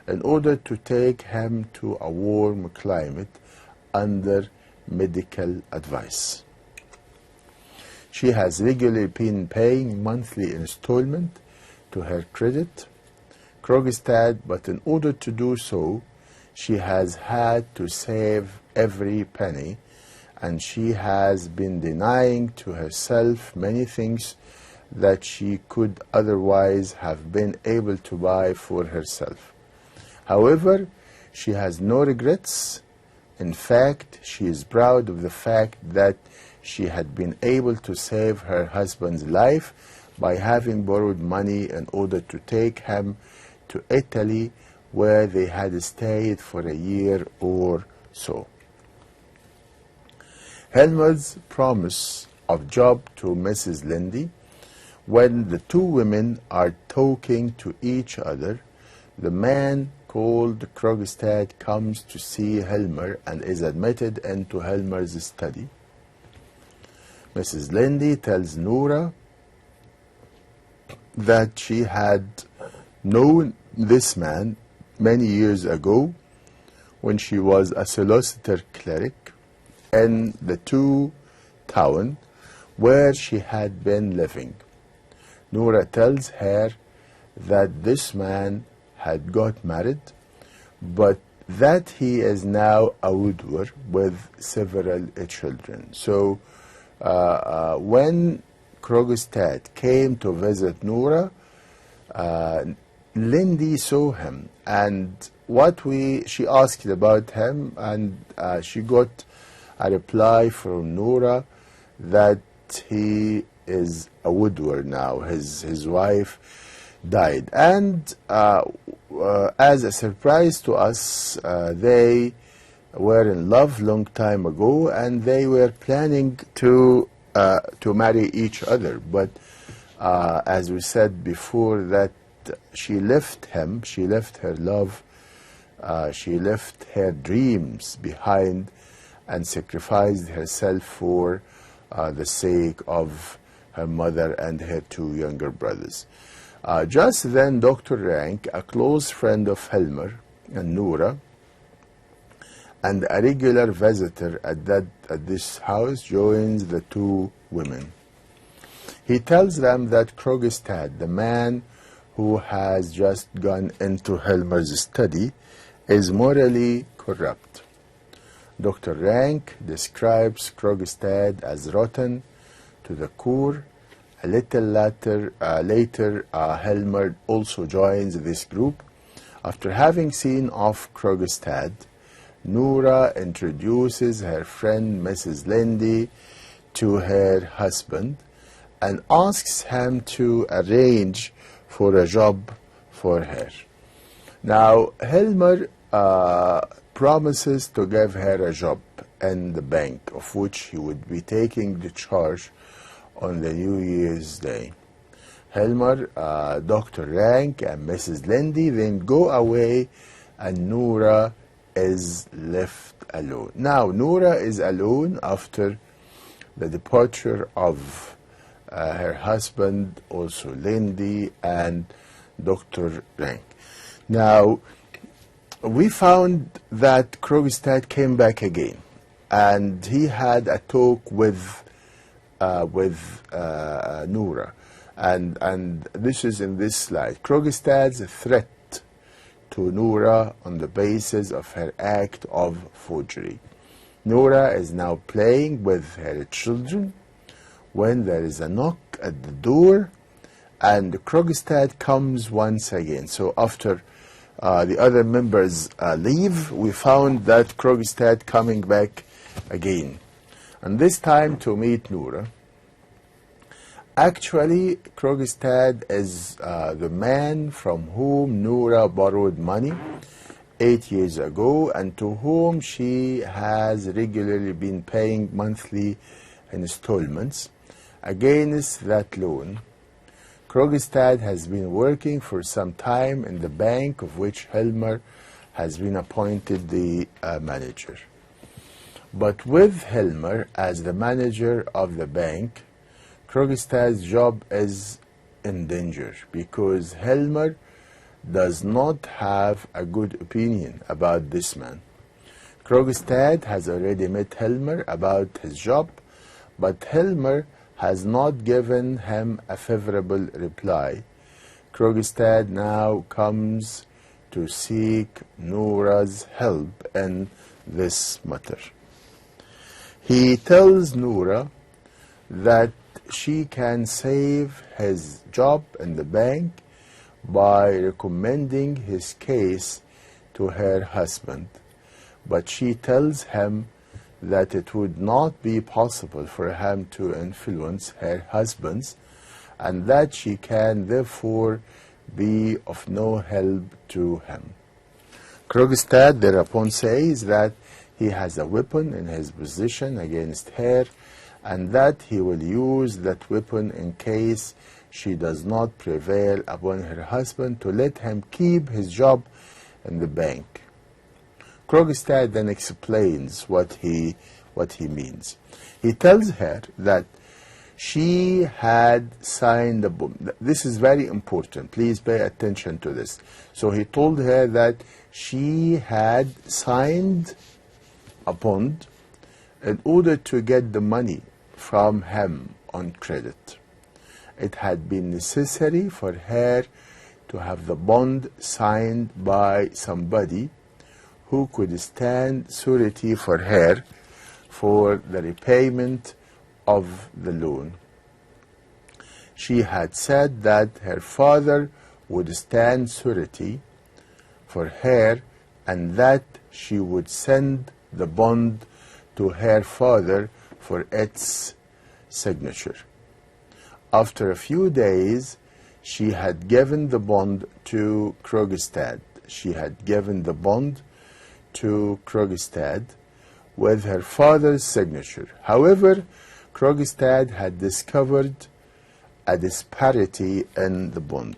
in order to take him to a warm climate under medical advice. She has regularly been paying monthly installment to her credit Krogstad, but in order to do so, she has had to save every penny, and she has been denying to herself many things that she could otherwise have been able to buy for herself. However, she has no regrets. In fact, she is proud of the fact that she had been able to save her husband's life by having borrowed money in order to take him to Italy, where they had stayed for a year or so. Helmer's promise of job to Mrs. Lindy. When the two women are talking to each other, the man called Krogstad comes to see Helmer and is admitted into Helmer's study. Mrs. Lindy tells Nora that she had known this man many years ago when she was a solicitor clerk in the town where she had been living. Nora tells her that this man had got married, but that he is now a widower with several children. So when Krogstad came to visit Nora, Lindy saw him, and she asked about him, and she got a reply from Nora that he is a widower now. His wife died, and as a surprise to us, they were in love long time ago, and they were planning to marry each other. But as we said before, that she left him, she left her love, she left her dreams behind and sacrificed herself for the sake of her mother and her two younger brothers. Just then, Dr. Rank, a close friend of Helmer and Nora, and a regular visitor at this house, joins the two women. He tells them that Krogstad, the man who has just gone into Helmer's study, is morally corrupt. Dr. Rank describes Krogstad as rotten to the core. A little later, Helmer also joins this group. After having seen off Krogstad, Nora introduces her friend Mrs. Lindy to her husband and asks him to arrange for a job for her. Now, Helmer promises to give her a job in the bank, of which he would be taking the charge on the New Year's Day. Helmer, Dr. Rank, and Mrs. Lindy then go away, and Nora is left alone. Now, Nora is alone after the departure of her husband, also Lindy, and Dr. Rank. Now, we found that Krogstad came back again, and he had a talk with Nora, and this is in this slide. Krogstad's threat to Nora on the basis of her act of forgery. Nora is now playing with her children when there is a knock at the door, and Krogstad comes once again. So after the other members leave, we found that Krogstad coming back again, and this time to meet Nora. Actually, Krogstad is the man from whom Nora borrowed money 8 years ago, and to whom she has regularly been paying monthly installments. Against that loan, Krogstad has been working for some time in the bank, of which Helmer has been appointed the manager. But with Helmer as the manager of the bank, Krogstad's job is in danger, because Helmer does not have a good opinion about this man. Krogstad has already met Helmer about his job, but Helmer has not given him a favorable reply. Krogstad now comes to seek Nora's help in this matter. He tells Nora that she can save his job in the bank by recommending his case to her husband, but she tells him that it would not be possible for him to influence her husband, and that she can therefore be of no help to him. Krogstad thereupon says that he has a weapon in his possession against her, and that he will use that weapon in case she does not prevail upon her husband to let him keep his job in the bank. Krogstad then explains what he means. He tells her that she had signed the bond. This is very important. Please pay attention to this. So he told her that she had signed a bond in order to get the money from him on credit. It had been necessary for her to have the bond signed by somebody who could stand surety for her for the repayment of the loan. She had said that her father would stand surety for her, and that she would send the bond to her father for its signature. After a few days, she had given the bond to Krogstad. She had given the bond to Krogstad with her father's signature. However, Krogstad had discovered a disparity in the bond.